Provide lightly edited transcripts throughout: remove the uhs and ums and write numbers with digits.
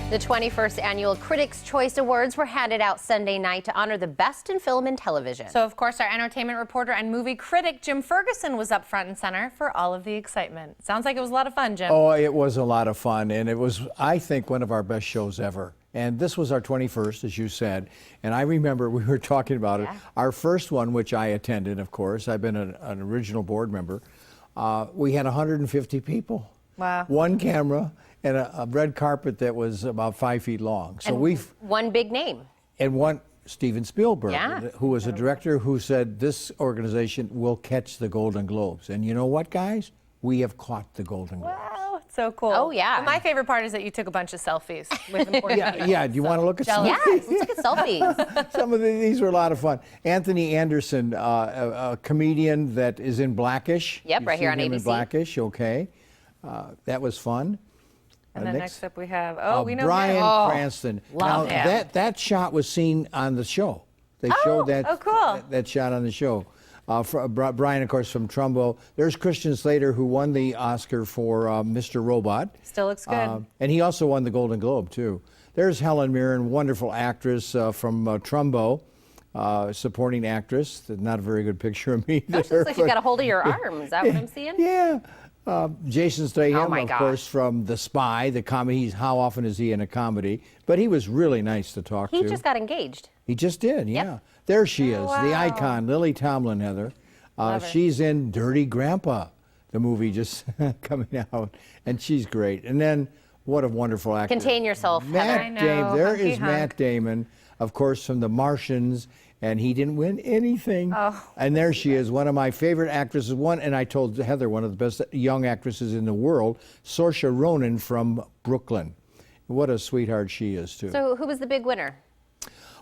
The 21st Annual Critics' Choice Awards were handed out Sunday night to honor the best in film and television. So, of course, our entertainment reporter and movie critic, Jim Ferguson, was up front and center for all of the excitement. Sounds like it was a lot of fun, Jim. Oh, it was a lot of fun, and it was, I think, one of our best shows ever. And this was our 21st, as you said, and I remember we were talking about it. Our first one, which I attended, of course, I've been an original board member, we had 150 people. Wow. One camera and a red carpet that was about 5 feet long. So one big name. And one, Steven Spielberg, who was a director who said this organization will catch the Golden Globes. And you know what, guys? We have caught the Golden Globes. Wow, so cool. Oh, yeah. But my favorite part is that you took a bunch of selfies with important people. Yeah, do you want to look at some? Yeah, let's look at selfies. Some of these were a lot of fun. Anthony Anderson, a comedian that is in Blackish. Yep, right here on ABC. ABC. Blackish, okay. That was fun. And then next up we have, we know Brian him. Cranston. Love now, him. that shot was seen on the show. They showed that, cool. that shot on the show. Brian, of course, from Trumbo. There's Christian Slater, who won the Oscar for Mr. Robot. Still looks good. And he also won the Golden Globe, too. There's Helen Mirren, wonderful actress from Trumbo, supporting actress. Not a very good picture of me there. Looks like you got a hold of your arm. Is that what I'm seeing? Yeah. Jason Statham, my of gosh. course, from The Spy, the comedy. How often is he in a comedy? But he was really nice to talk to. He just got engaged. He just did, yeah. There she is, the wow. icon, Lily Tomlin, Heather. She's in Dirty Grandpa, the movie just coming out, and she's great. And then, what a wonderful actor. Contain yourself, Heather. I know, There hunky is hunk. Matt Damon, of course, from The Martians, and he didn't win anything. And there she is, one of my favorite actresses. And I told Heather, one of the best young actresses in the world, Saoirse Ronan from Brooklyn. What a sweetheart she is, too. So who was the big winner?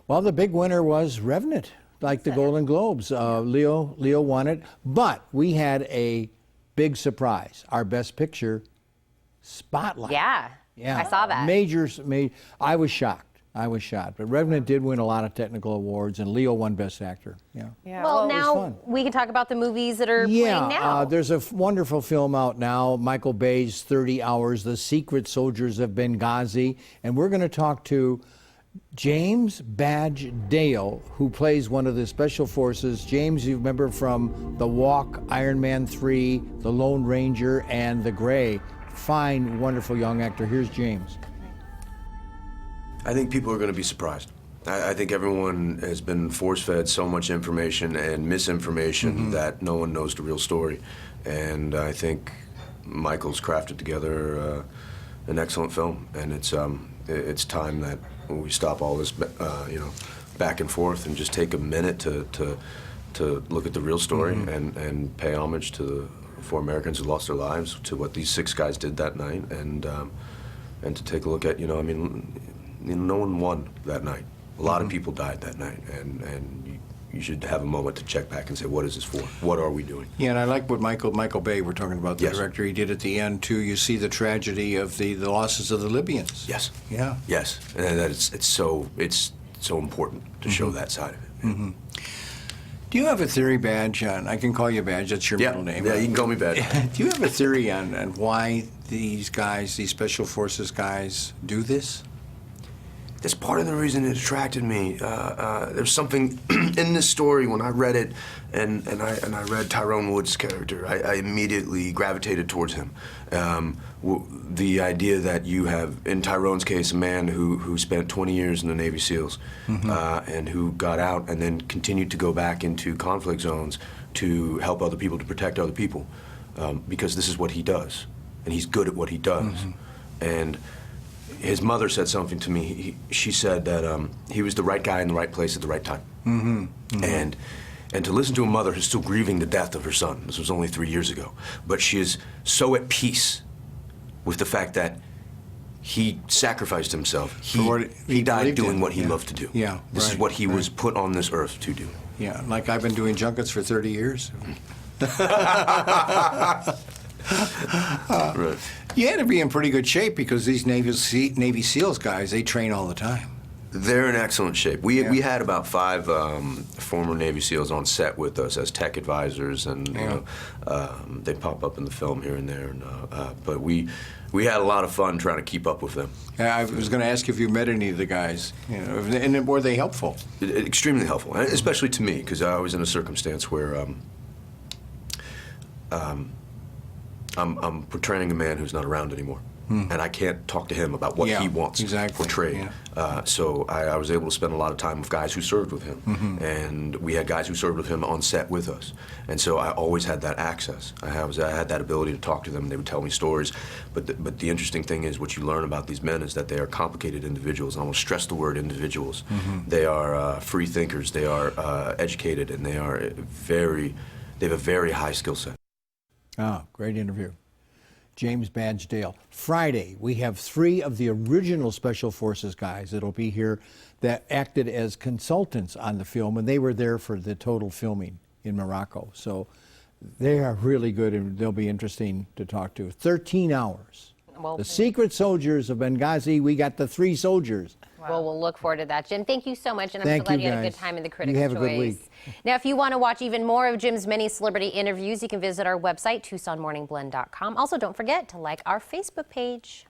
Well, the big winner was Revenant, like the Golden Globes. Leo won it, but we had a big surprise. Our Best Picture, Spotlight. Yeah, I saw that. I was shocked. But Revenant did win a lot of technical awards, and Leo won Best Actor. Yeah. Well, it was now fun. we can talk about the movies that are playing now. There's a wonderful film out now, Michael Bay's 30 Hours, The Secret Soldiers of Benghazi, and we're going to talk to James Badge Dale, who plays one of the special forces. James, you remember from The Walk, Iron Man 3, The Lone Ranger, and The Gray. Fine, wonderful young actor. Here's James. I think people are going to be surprised. I think everyone has been force-fed so much information and misinformation that no one knows the real story. And I think Michael's crafted together an excellent film, and it's time that we stop all this, back and forth and just take a minute to look at the real story and pay homage to the 4 Americans who lost their lives, to what these 6 guys did that night, and to take a look at, no one won that night. A lot of people died that night, and you should have a moment to check back and say, what is this for? What are we doing? Yeah, and I like what Michael Bay, we're talking about, the director, he did at the end, too. You see the tragedy of the losses of the Libyans. Yes. Yeah. Yes, and that it's so important to show that side of it. Do you have a theory, Badge, on, I can call you Badge, that's your middle name. Yeah, you can call me Badge. Do you have a theory on why these guys, these Special Forces guys, do this? That's part of the reason it attracted me. There's something in this story when I read it, and I read Tyrone Wood's character. I immediately gravitated towards him. The idea that you have, in Tyrone's case, a man who spent 20 years in the Navy SEALs and who got out and then continued to go back into conflict zones to help other people, to protect other people, because this is what he does, and he's good at what he does. And his mother said something to me. She said that he was the right guy in the right place at the right time. And to listen to a mother who's still grieving the death of her son. This was only 3 years ago. But she is so at peace with the fact that he sacrificed himself. He died doing what he loved to do. Yeah, this is what he was put on this earth to do. Yeah, like I've been doing junkets for 30 years. Right. You had to be in pretty good shape because these Navy SEALs guys, they train all the time. They're in excellent shape. We had about 5 former Navy SEALs on set with us as tech advisors, and they pop up in the film here and there. But we We had a lot of fun trying to keep up with them. I was going to ask if you met any of the guys, you know, and were they helpful? Extremely helpful, especially to me, because I was in a circumstance where I'm portraying a man who's not around anymore. And I can't talk to him about what he wants portrayed. So I was able to spend a lot of time with guys who served with him. And we had guys who served with him on set with us. And so I always had that access. I had that ability to talk to them. They would tell me stories. But the interesting thing is, what you learn about these men is that they are complicated individuals. And I want to stress the word individuals. They are free thinkers. They are educated. And they have a very high skill set. Oh, great interview. James Badge Dale. Friday, we have 3 of the original Special Forces guys that'll be here that acted as consultants on the film, and they were there for the total filming in Morocco. So they are really good, and they'll be interesting to talk to. 13 hours. Well, the Secret Soldiers of Benghazi. We got the 3 soldiers. Well, we'll look forward to that. Jim, thank you so much, and I'm so glad you had a good time in the Critics' Choice. You have a good week. Now, if you want to watch even more of Jim's many celebrity interviews, you can visit our website, TucsonMorningBlend.com. Also, don't forget to like our Facebook page.